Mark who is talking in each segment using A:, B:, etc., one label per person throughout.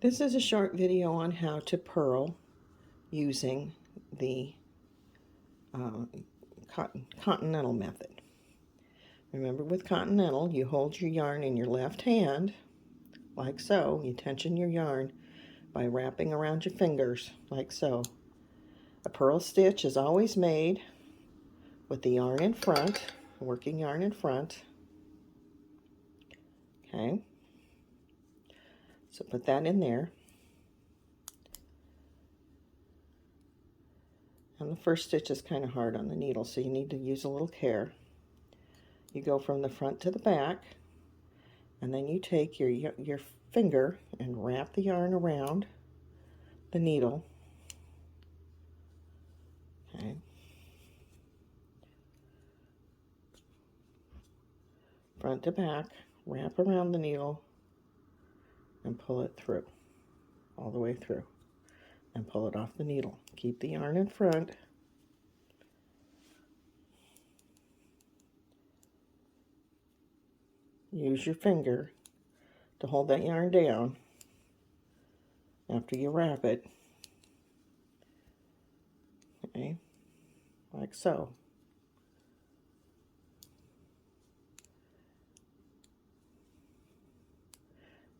A: This is a short video on how to purl using the Continental method. Remember, with Continental, you hold your yarn in your left hand, like so. You tension your yarn by wrapping around your fingers, like so. A purl stitch is always made with the yarn in front, working yarn in front. Okay, so put that in there. And the first stitch is kind of hard on the needle, so you need to use a little care. You go from the front to the back, and then you take your finger and wrap the yarn around the needle. Okay. Front to back, wrap around the needle, and pull it through, all the way through, and pull it off the needle. Keep the yarn in front. Use your finger to hold that yarn down after you wrap it. Okay, like so.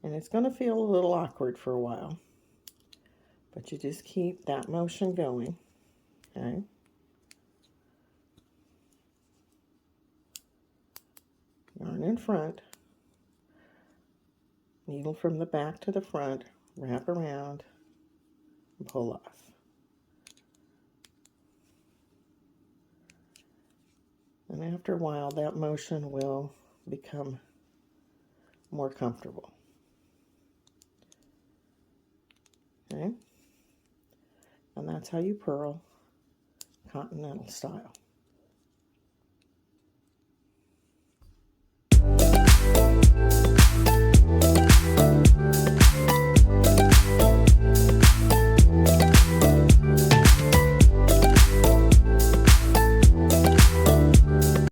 A: And it's going to feel a little awkward for a while, but you just keep that motion going. Okay. Yarn in front, needle from the back to the front, wrap around, and pull off. And after a while, that motion will become more comfortable. Okay? And that's how you purl Continental style.